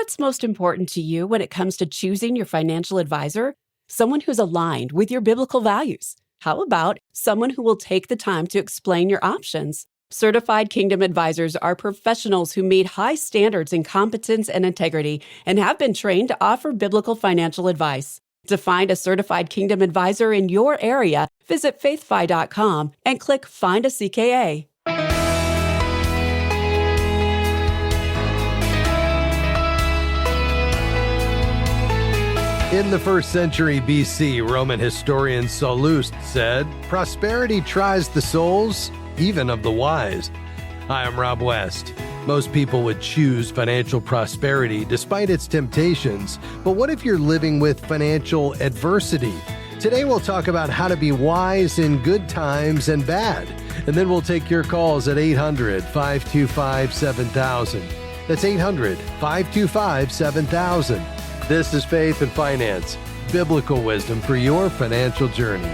What's most important to you when it comes to choosing your financial advisor? Someone who's aligned with your biblical values. How about someone who will take the time to explain your options? Certified Kingdom Advisors are professionals who meet high standards in competence and integrity and have been trained to offer biblical financial advice. To find a Certified Kingdom Advisor in your area, visit faithfi.com and click Find a CKA. In the 1st century BC, Roman historian Sallust said, "Prosperity tries the souls, even of the wise." Hi, I'm Rob West. Most people would choose financial prosperity despite its temptations, but what if you're living with financial adversity? Today we'll talk about how to be wise in good times and bad, and then we'll take your calls at 800-525-7000. That's 800-525-7000. This is Faith and Finance, biblical wisdom for your financial journey.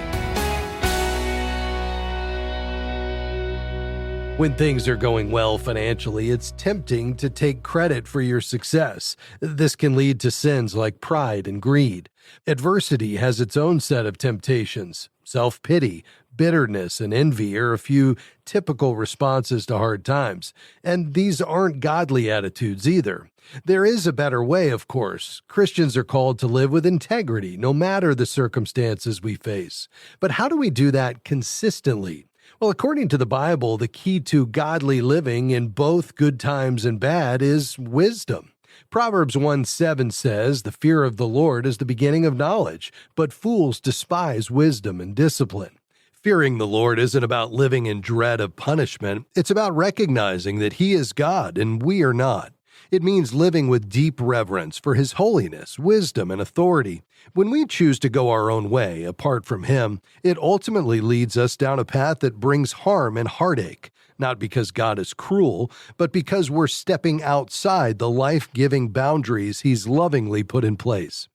When things are going well financially, it's tempting to take credit for your success. This can lead to sins like pride and greed. Adversity has its own set of temptations. Self-pity, bitterness, and envy are a few typical responses to hard times. And these aren't godly attitudes either. There is a better way, of course. Christians are called to live with integrity, no matter the circumstances we face. But how do we do that consistently? Well, according to the Bible, the key to godly living in both good times and bad is wisdom. Proverbs 1:7 says, "The fear of the Lord is the beginning of knowledge, but fools despise wisdom and discipline." Fearing the Lord isn't about living in dread of punishment. It's about recognizing that He is God and we are not. It means living with deep reverence for His holiness, wisdom, and authority. When we choose to go our own way, apart from Him, it ultimately leads us down a path that brings harm and heartache, not because God is cruel, but because we're stepping outside the life-giving boundaries He's lovingly put in place.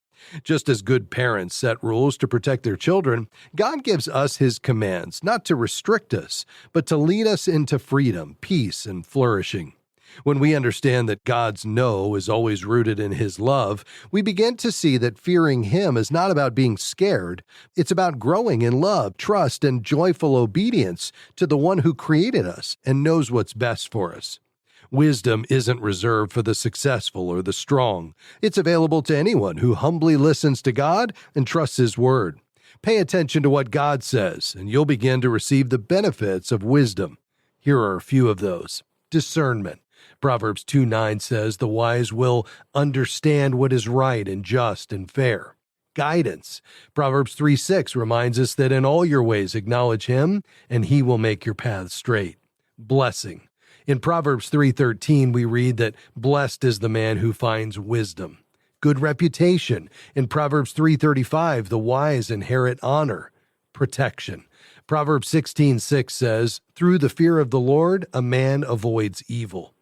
Just as good parents set rules to protect their children, God gives us His commands, not to restrict us, but to lead us into freedom, peace, and flourishing. When we understand that God's no is always rooted in His love, we begin to see that fearing Him is not about being scared. It's about growing in love, trust, and joyful obedience to the One who created us and knows what's best for us. Wisdom isn't reserved for the successful or the strong. It's available to anyone who humbly listens to God and trusts His word. Pay attention to what God says, and you'll begin to receive the benefits of wisdom. Here are a few of those. Discernment. Proverbs 2:9 says, "The wise will understand what is right and just and fair." Guidance. Proverbs 3:6 reminds us that in all your ways acknowledge Him, and He will make your paths straight. Blessing. In Proverbs 3:13, we read that blessed is the man who finds wisdom. Good reputation. In Proverbs 3:35, the wise inherit honor. Protection. Proverbs 16:6 says, "Through the fear of the Lord, a man avoids evil."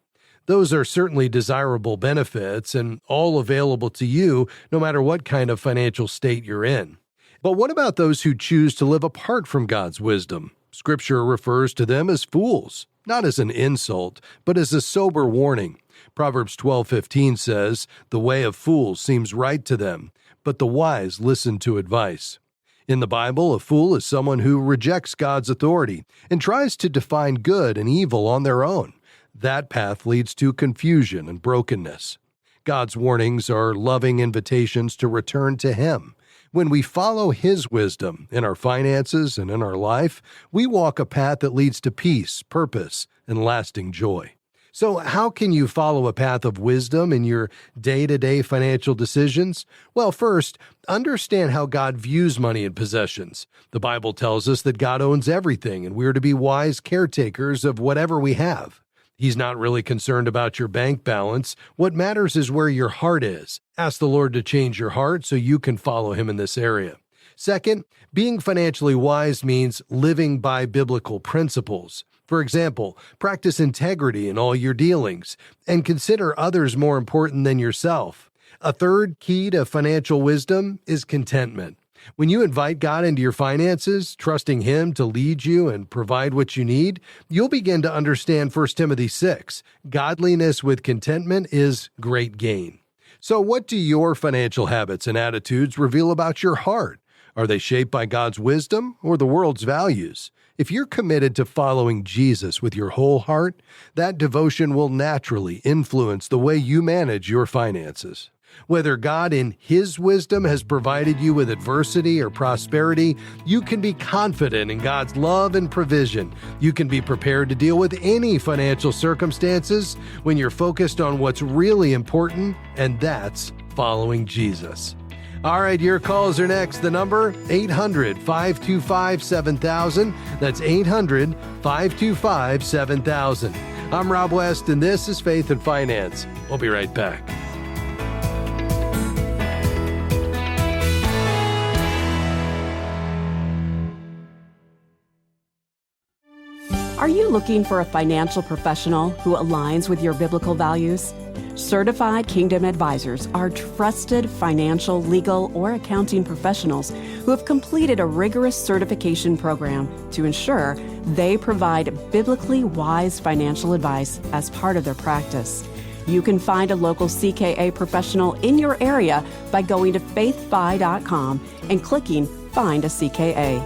Those are certainly desirable benefits and all available to you, no matter what kind of financial state you're in. But what about those who choose to live apart from God's wisdom? Scripture refers to them as fools, not as an insult, but as a sober warning. Proverbs 12:15 says, "The way of fools seems right to them, but the wise listen to advice." In the Bible, a fool is someone who rejects God's authority and tries to define good and evil on their own. That path leads to confusion and brokenness. God's warnings are loving invitations to return to Him. When we follow His wisdom in our finances and in our life, we walk a path that leads to peace, purpose, and lasting joy. So how can you follow a path of wisdom in your day-to-day financial decisions? Well, first, understand how God views money and possessions. The Bible tells us that God owns everything, and we're to be wise caretakers of whatever we have. He's not really concerned about your bank balance. What matters is where your heart is. Ask the Lord to change your heart so you can follow Him in this area. Second, being financially wise means living by biblical principles. For example, practice integrity in all your dealings and consider others more important than yourself. A third key to financial wisdom is contentment. When you invite God into your finances, trusting Him to lead you and provide what you need, you'll begin to understand 1 Timothy 6. Godliness with contentment is great gain. So what do your financial habits and attitudes reveal about your heart? Are they shaped by God's wisdom or the world's values? If you're committed to following Jesus with your whole heart, that devotion will naturally influence the way you manage your finances. Whether God in His wisdom has provided you with adversity or prosperity, you can be confident in God's love and provision. You can be prepared to deal with any financial circumstances when you're focused on what's really important, and that's following Jesus. All right, your calls are next. The number, 800-525-7000. That's 800-525-7000. I'm Rob West, and this is Faith and Finance. We'll be right back. Are you looking for a financial professional who aligns with your biblical values? Certified Kingdom Advisors are trusted financial, legal, or accounting professionals who have completed a rigorous certification program to ensure they provide biblically wise financial advice as part of their practice. You can find a local CKA professional in your area by going to faithfi.com and clicking Find a CKA.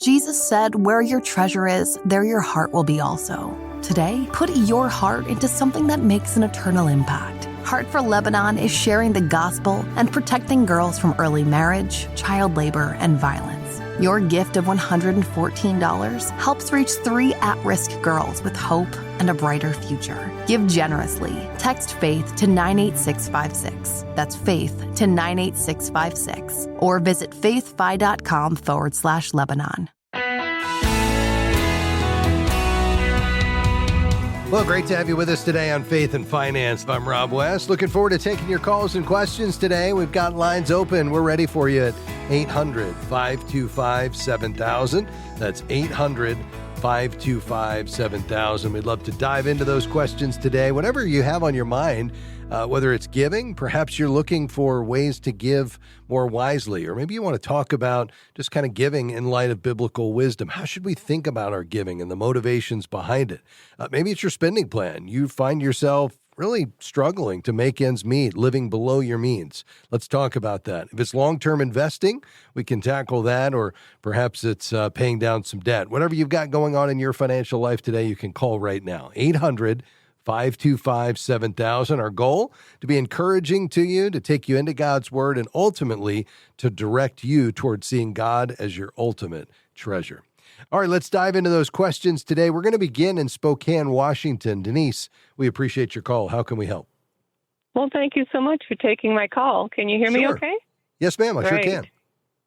Jesus said, "Where your treasure is, there your heart will be also." Today, put your heart into something that makes an eternal impact. Heart for Lebanon is sharing the gospel and protecting girls from early marriage, child labor, and violence. Your gift of $114 helps reach 3 at-risk girls with hope and a brighter future. Give generously. Text FAITH to 98656. That's FAITH to 98656. Or visit faithfi.com/Lebanon. Well, great to have you with us today on Faith and Finance. I'm Rob West. Looking forward to taking your calls and questions today. We've got lines open. We're ready for you at 800-525-7000. That's 800-525-7000. We'd love to dive into those questions today. Whatever you have on your mind, whether it's giving, perhaps you're looking for ways to give more wisely, or maybe you want to talk about just kind of giving in light of biblical wisdom. How should we think about our giving and the motivations behind it? Maybe it's your spending plan. You find yourself really struggling to make ends meet, living below your means. Let's talk about that. If it's long-term investing, we can tackle that, or perhaps it's paying down some debt. Whatever you've got going on in your financial life today, you can call right now. 800-525-7000. Our goal, to be encouraging to you, to take you into God's Word, and ultimately to direct you towards seeing God as your ultimate treasure. All right, let's dive into those questions today. We're going to begin in Spokane, Washington. Denise, we appreciate your call. How can we help? Well, thank you so much for taking my call. Can you hear me okay? Yes, ma'am. I sure can.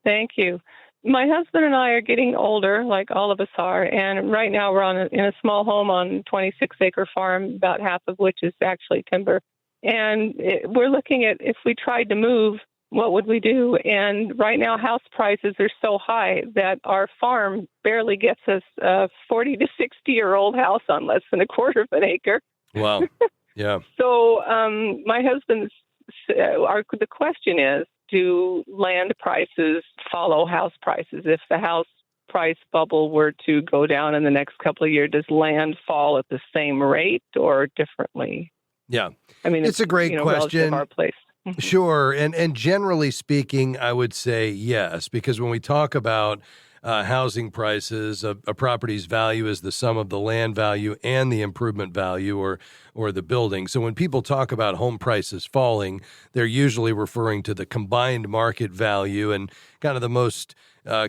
Thank you. My husband and I are getting older, like all of us are, and right now we're in a small home on a 26-acre farm, about half of which is actually timber. And we're looking at, if we tried to move, what would we do? And right now house prices are so high that our farm barely gets us a 40 to 60-year-old house on less than a quarter of an acre. Wow. Yeah. So my husband's, the question is, do land prices follow house prices? If the house price bubble were to go down in the next couple of years, does land fall at the same rate or differently? Yeah. I mean, it's a great question. Our place. Sure. And generally speaking, I would say yes, because when we talk about housing prices, a property's value is the sum of the land value and the improvement value or the building. So when people talk about home prices falling, they're usually referring to the combined market value, and kind of the most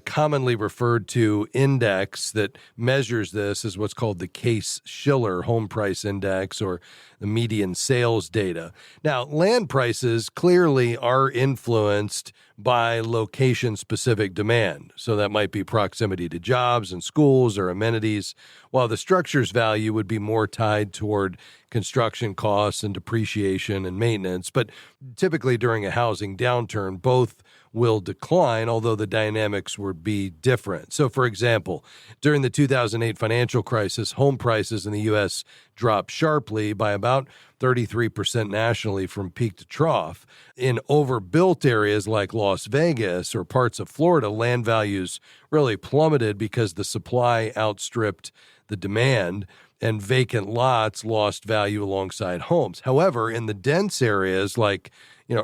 commonly referred to index that measures this is what's called the Case-Shiller Home Price Index, or the median sales data. Now, land prices clearly are influenced by location-specific demand. So that might be proximity to jobs and schools or amenities, while the structure's value would be more tied toward construction costs and depreciation and maintenance. But typically during a housing downturn, both will decline, although the dynamics would be different. So, for example, during the 2008 financial crisis, home prices in the U.S. dropped sharply by about 33% nationally from peak to trough. In overbuilt areas like Las Vegas or parts of Florida, land values really plummeted because the supply outstripped the demand. and vacant lots lost value alongside homes. However, in the dense areas like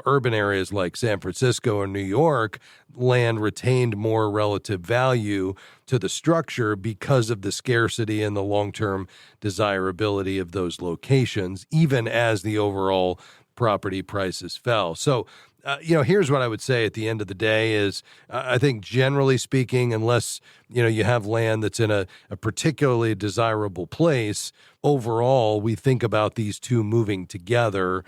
urban areas like San Francisco or New York, land retained more relative value to the structure because of the scarcity and the long-term desirability of those locations, even as the overall property prices fell. So, here's what I would say at the end of the day is I think generally speaking, unless, you have land that's in a particularly desirable place, overall, we think about these two moving together,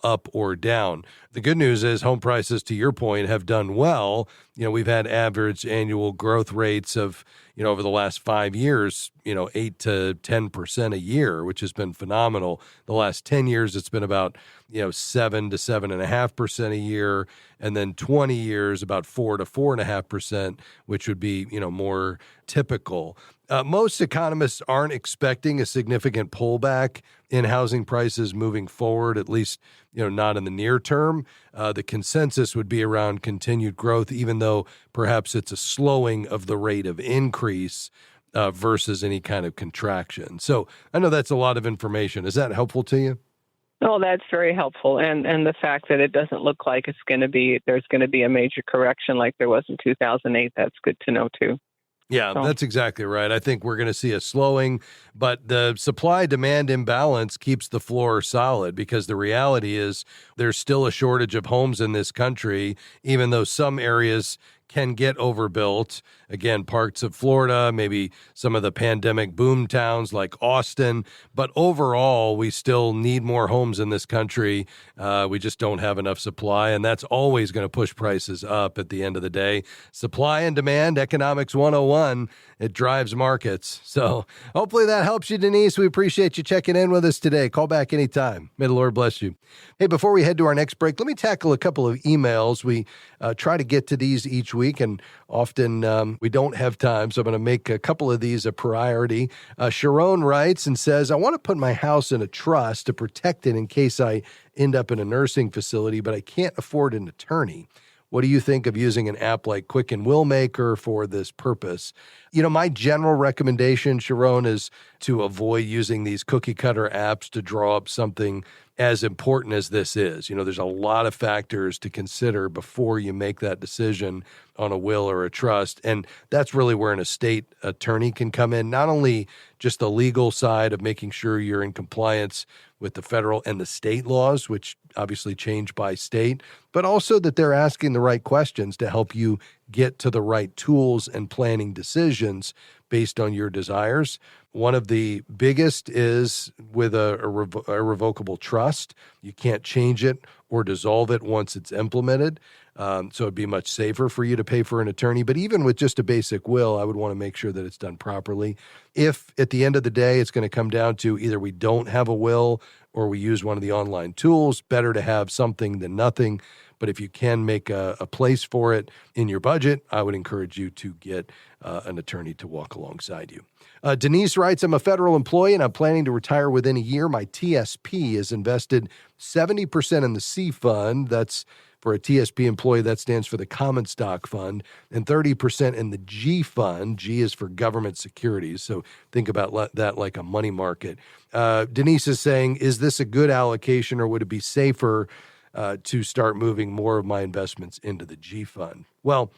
up or down. The good news is home prices, to your point, have done well. We've had average annual growth rates of, over the last 5 years, 8 to 10% a year, which has been phenomenal. The last 10 years, it's been about, 7 to 7.5% a year. And then 20 years, about 4 to 4.5%, which would be, more typical. Most economists aren't expecting a significant pullback in housing prices moving forward, at least, not in the near term. The consensus would be around continued growth, even though perhaps it's a slowing of the rate of increase versus any kind of contraction. So I know that's a lot of information. Is that helpful to you? Oh, that's very helpful. And the fact that it doesn't look like there's going to be a major correction like there was in 2008, that's good to know too. Yeah, that's exactly right. I think we're going to see a slowing, but the supply-demand imbalance keeps the floor solid because the reality is there's still a shortage of homes in this country, even though some areas can get overbuilt. Again, parts of Florida, maybe some of the pandemic boom towns like Austin. But overall, we still need more homes in this country. We just don't have enough supply, and that's always going to push prices up at the end of the day. Supply and demand, economics 101, it drives markets. So hopefully that helps you, Denise. We appreciate you checking in with us today. Call back anytime. May the Lord bless you. Hey, before we head to our next break, let me tackle a couple of emails. We try to get to these each week, and often we don't have time, so I'm going to make a couple of these a priority. Sharon writes and says, I want to put my house in a trust to protect it in case I end up in a nursing facility, but I can't afford an attorney. What do you think of using an app like Quicken Willmaker for this purpose? My general recommendation, Sharon, is to avoid using these cookie cutter apps to draw up something as important as this is. There's a lot of factors to consider before you make that decision on a will or a trust. And that's really where an estate attorney can come in, not only just the legal side of making sure you're in compliance with the federal and the state laws, which obviously change by state, but also that they're asking the right questions to help you get to the right tools and planning decisions based on your desires. One of the biggest is with a irrevocable trust. You can't change it or dissolve it once it's implemented. So it'd be much safer for you to pay for an attorney. But even with just a basic will, I would want to make sure that it's done properly. If at the end of the day, it's going to come down to either we don't have a will or we use one of the online tools, better to have something than nothing. But if you can make a place for it in your budget, I would encourage you to get an attorney to walk alongside you. Denise writes, I'm a federal employee and I'm planning to retire within a year. My TSP is invested 70% in the C fund. That's for a TSP employee, that stands for the Common Stock Fund, and 30% in the G Fund. G is for government securities. So think about that like a money market. Denise is saying, is this a good allocation or would it be safer to start moving more of my investments into the G Fund? Well,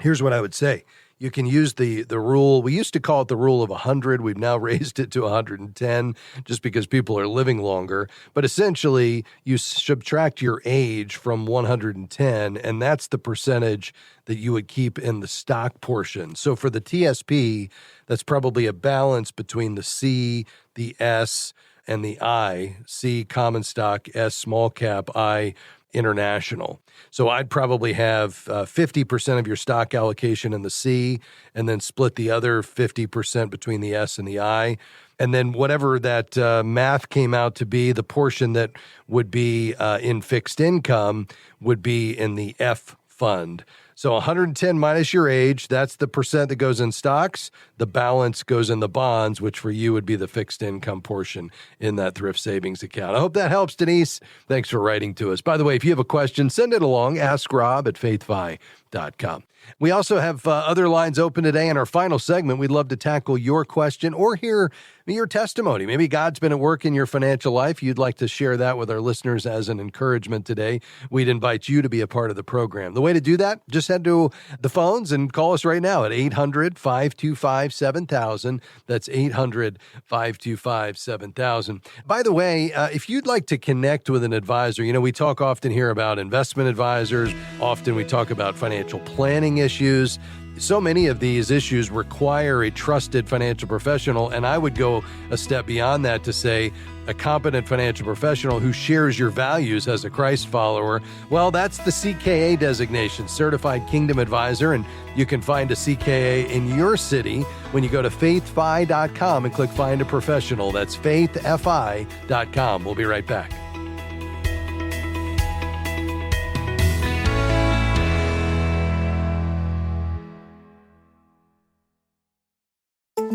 here's what I would say. You can use the rule. We used to call it the rule of 100. We've now raised it to 110 just because people are living longer. But essentially, you subtract your age from 110, and that's the percentage that you would keep in the stock portion. So for the TSP, that's probably a balance between the C, the S, and the I. C, common stock, S, small cap, I, international. So I'd probably have 50% of your stock allocation in the C and then split the other 50% between the S and the I. And then whatever that math came out to be, the portion that would be in fixed income would be in the F fund. So 110 minus your age, that's the percent that goes in stocks. The balance goes in the bonds, which for you would be the fixed income portion in that thrift savings account. I hope that helps, Denise. Thanks for writing to us. By the way, if you have a question, send it along. Ask Rob at faithfi.com. faith-fi.com. We also have other lines open today. In our final segment, we'd love to tackle your question or hear your testimony. Maybe God's been at work in your financial life. You'd like to share that with our listeners as an encouragement today. We'd invite you to be a part of the program. The way to do that, just head to the phones and call us right now at 800-525-7000. That's 800-525-7000. By the way, if you'd like to connect with an advisor, we talk often here about investment advisors. Often we talk about financial planning issues. So many of these issues require a trusted financial professional, and I would go a step beyond that to say a competent financial professional who shares your values as a Christ follower. Well, that's the CKA designation, Certified Kingdom Advisor, and you can find a CKA in your city when you go to faithfi.com and click Find a Professional. That's faithfi.com. We'll be right back.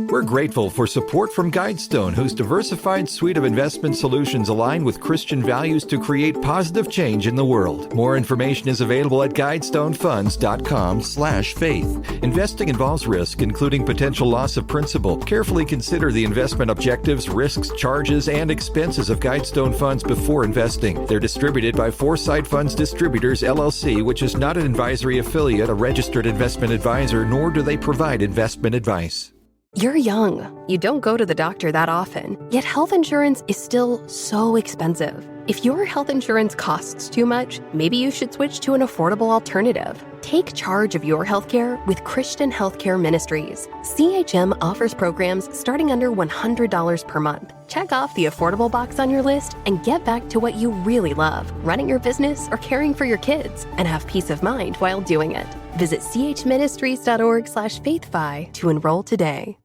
We're grateful for support from Guidestone, whose diversified suite of investment solutions align with Christian values to create positive change in the world. More information is available at guidestonefunds.com/faith. Investing involves risk, including potential loss of principal. Carefully consider the investment objectives, risks, charges, and expenses of Guidestone funds before investing. They're distributed by Foresight Funds Distributors, LLC, which is not an advisory affiliate, a registered investment advisor, nor do they provide investment advice. You're young. You don't go to the doctor that often, yet health insurance is still so expensive. If your health insurance costs too much, maybe you should switch to an affordable alternative. Take charge of your healthcare with Christian Healthcare Ministries. CHM offers programs starting under $100 per month. Check off the affordable box on your list and get back to what you really love, running your business or caring for your kids, and have peace of mind while doing it. Visit chministries.org/faithfi to enroll today.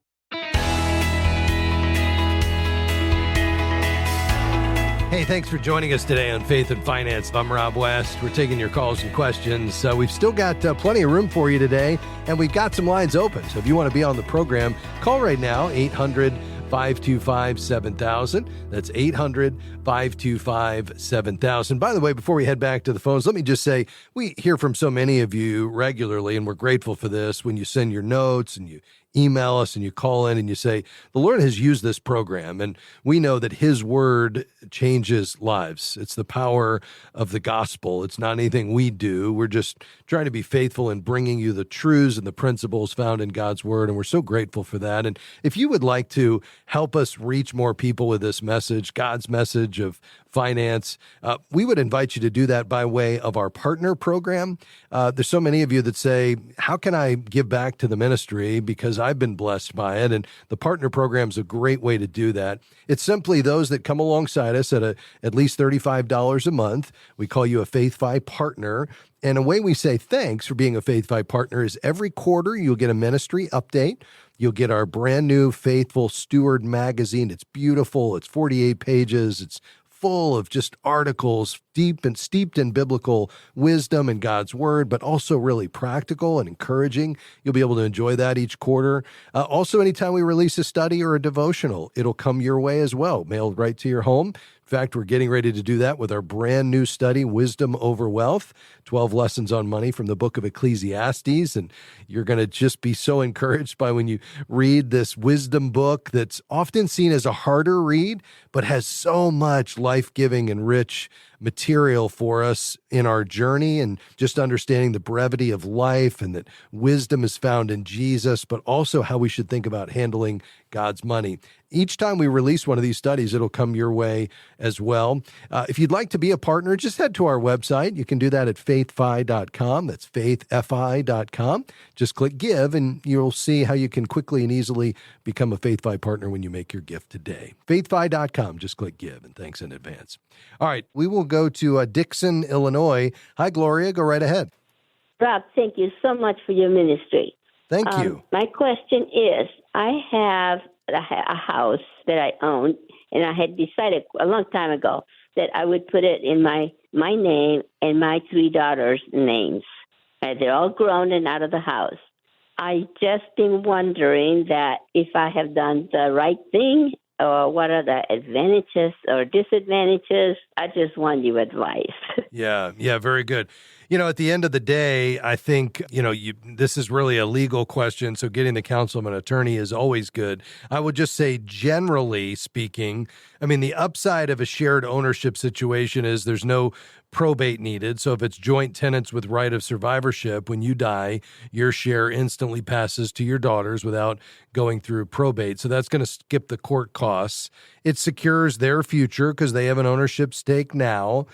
Hey, thanks for joining us today on Faith and Finance. I'm Rob West. We're taking your calls and questions. We've still got plenty of room for you today, and we've got some lines open. So if you want to be on the program, call right now, 800-525-7000. That's 800-525-7000. By the way, before we head back to the phones, let me just say we hear from so many of you regularly, and we're grateful for this when you send your notes and you email us and you call in and you say, the Lord has used this program, and we know that His word changes lives. It's the power of the gospel. It's not anything we do. We're just trying to be faithful in bringing you the truths and the principles found in God's word, and we're so grateful for that. And if you would like to help us reach more people with this message, God's message of finance, we would invite you to do that by way of our partner program. There's so many of you that say, how can I give back to the ministry because I've been blessed by it? And the partner program is a great way to do that. It's simply those that come alongside us at least $35 a month. We call you a FaithFi partner. And a way we say thanks for being a FaithFi partner is every quarter you'll get a ministry update. You'll get our brand new Faithful Steward magazine. It's beautiful. It's 48 pages. It's full of just articles deep and steeped in biblical wisdom and God's word, but also really practical and encouraging. You'll be able to enjoy that each quarter. Also, anytime we release a study or a devotional, it'll come your way as well, mailed right to your home. In fact, we're getting ready to do that with our brand new study, Wisdom Over Wealth, 12 lessons on money from the book of Ecclesiastes. And you're going to just be so encouraged by when you read this wisdom book that's often seen as a harder read, but has so much life-giving and rich material for us in our journey, and just understanding the brevity of life and that wisdom is found in Jesus, but also how we should think about handling God's money. Each time we release one of these studies, it'll come your way as well. If you'd like to be a partner, just head to our website. You can do that at faithfi.com. That's faithfi.com. Just click give, and you'll see how you can quickly and easily become a FaithFi partner when you make your gift today. faithfi.com. Just click give, and thanks in advance. All right, we will go to Dixon, Illinois. Hi, Gloria. Go right ahead. Rob, thank you so much for your ministry. Thank you. My question is, I have a house that I own, and I had decided a long time ago that I would put it in my name and my three daughters' names. They're all grown and out of the house. I just been wondering that if I have done the right thing or what are the advantages or disadvantages? I just want your advice. Yeah, very good. At the end of the day, I think, this is really a legal question, so getting the counsel of an attorney is always good. I would just say, generally speaking, the upside of a shared ownership situation is there's no probate needed. So if it's joint tenants with right of survivorship, when you die, your share instantly passes to your daughters without going through probate. So that's going to skip the court costs. It secures their future because they have an ownership stake now,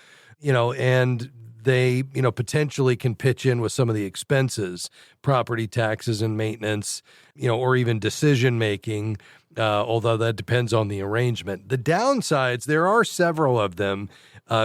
and they, potentially can pitch in with some of the expenses, property taxes and maintenance, or even decision-making, although that depends on the arrangement. The downsides, there are several of them,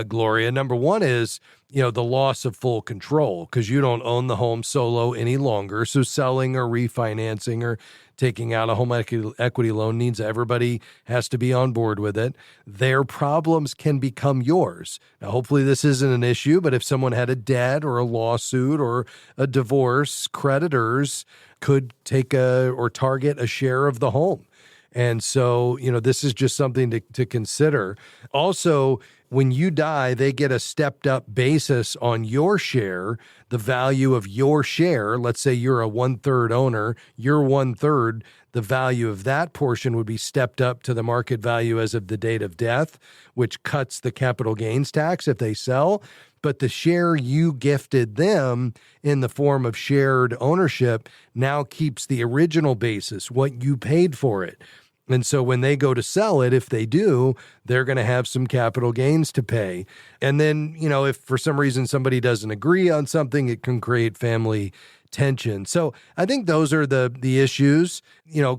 Gloria. Number one is, the loss of full control because you don't own the home solo any longer. So selling or refinancing or taking out a home equity loan means everybody has to be on board with it. Their problems can become yours. Now, hopefully this isn't an issue, but if someone had a debt or a lawsuit or a divorce, creditors could take or target a share of the home. And so, this is just something to consider. Also, when you die, they get a stepped up basis on your share, the value of your share. Let's say you're a 1/3 owner, you're 1/3. The value of that portion would be stepped up to the market value as of the date of death, which cuts the capital gains tax if they sell. But the share you gifted them in the form of shared ownership now keeps the original basis, what you paid for it. And so when they go to sell it, if they do, they're going to have some capital gains to pay. And then, if for some reason somebody doesn't agree on something, it can create family tension. So I think those are the issues.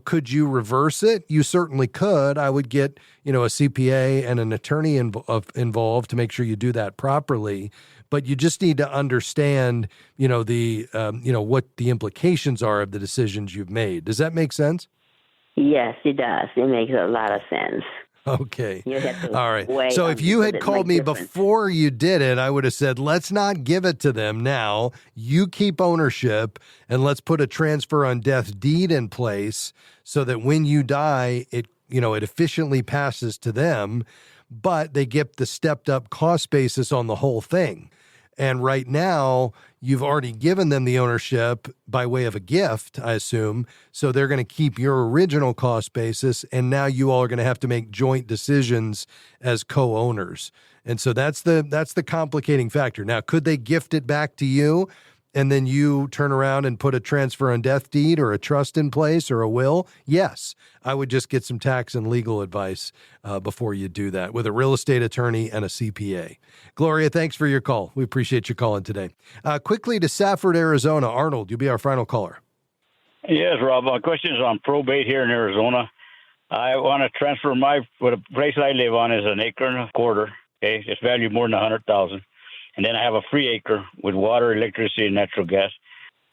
Could you reverse it? You certainly could. I would get, a CPA and an attorney involved to make sure you do that properly. But you just need to understand, what the implications are of the decisions you've made. Does that make sense? Yes, it does. It makes a lot of sense. Okay. All right. So if you had called me before you did it, I would have said, let's not give it to them now. You keep ownership and let's put a transfer on death deed in place so that when you die, it efficiently passes to them, but they get the stepped up cost basis on the whole thing. And right now, you've already given them the ownership by way of a gift, I assume. So they're going to keep your original cost basis. And now you all are going to have to make joint decisions as co-owners. And so that's the complicating factor. Now, could they gift it back to you and then you turn around and put a transfer on death deed or a trust in place or a will? Yes. I would just get some tax and legal advice before you do that with a real estate attorney and a CPA. Gloria, thanks for your call. We appreciate you calling today. Quickly to Safford, Arizona. Arnold, you'll be our final caller. Yes, Rob. My question is on probate here in Arizona. I want to transfer the place I live on is an acre and a quarter. Okay, it's valued more than $100,000. And then I have a free acre with water, electricity, and natural gas.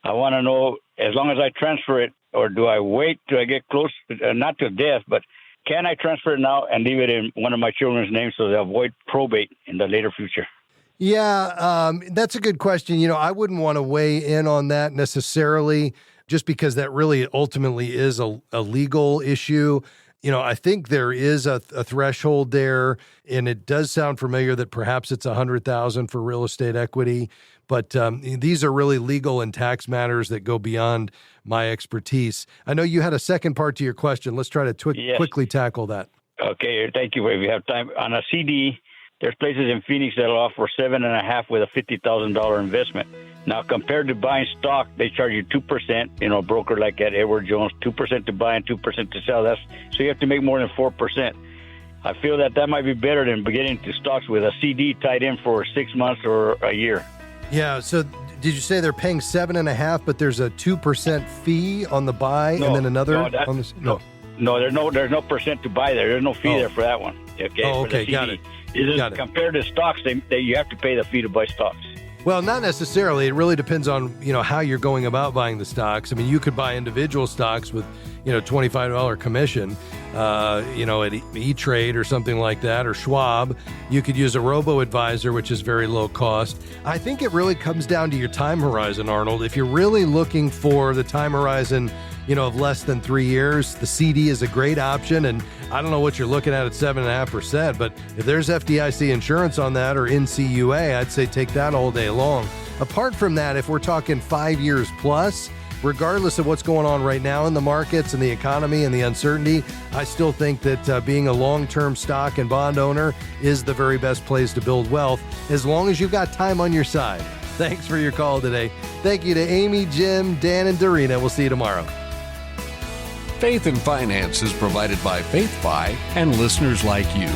I want to know, as long as I transfer it, or do I wait till I get close, not to death, but can I transfer it now and leave it in one of my children's names so they avoid probate in the later future? Yeah, that's a good question. I wouldn't want to weigh in on that necessarily, just because that really ultimately is a legal issue. I think there is a threshold there, and it does sound familiar that perhaps it's $100,000 for real estate equity. But these are really legal and tax matters that go beyond my expertise. I know you had a second part to your question. Let's try to quickly tackle that. Okay, thank you. If you have time. On a CD, there's places in Phoenix that'll offer 7.5 with a $50,000 investment. Now, compared to buying stock, they charge you 2%, a broker like at Edward Jones, 2% to buy and 2% to sell. So you have to make more than 4%. I feel that might be better than getting to stocks with a CD tied in for 6 months or a year. Yeah. So did you say they're paying 7.5, but there's a 2% fee on the buy and then another on the no? No, there's no percent to buy there. There's no fee there for that one. Okay. Okay, got it. Compared to stocks, you have to pay the fee to buy stocks. Well, not necessarily. It really depends on, how you're going about buying the stocks. I mean, you could buy individual stocks with, $25 commission, at E-Trade or something like that, or Schwab. You could use a robo-advisor, which is very low cost. I think it really comes down to your time horizon, Arnold. If you're really looking for the time horizon, of less than 3 years, the CD is a great option. And I don't know what you're looking at 7.5%, but if there's FDIC insurance on that or NCUA, I'd say take that all day long. Apart from that, if we're talking 5 years plus, regardless of what's going on right now in the markets and the economy and the uncertainty, I still think that being a long-term stock and bond owner is the very best place to build wealth, as long as you've got time on your side. Thanks for your call today. Thank you to Amy, Jim, Dan, and Dorina. We'll see you tomorrow. Faith and Finance is provided by FaithFi and listeners like you.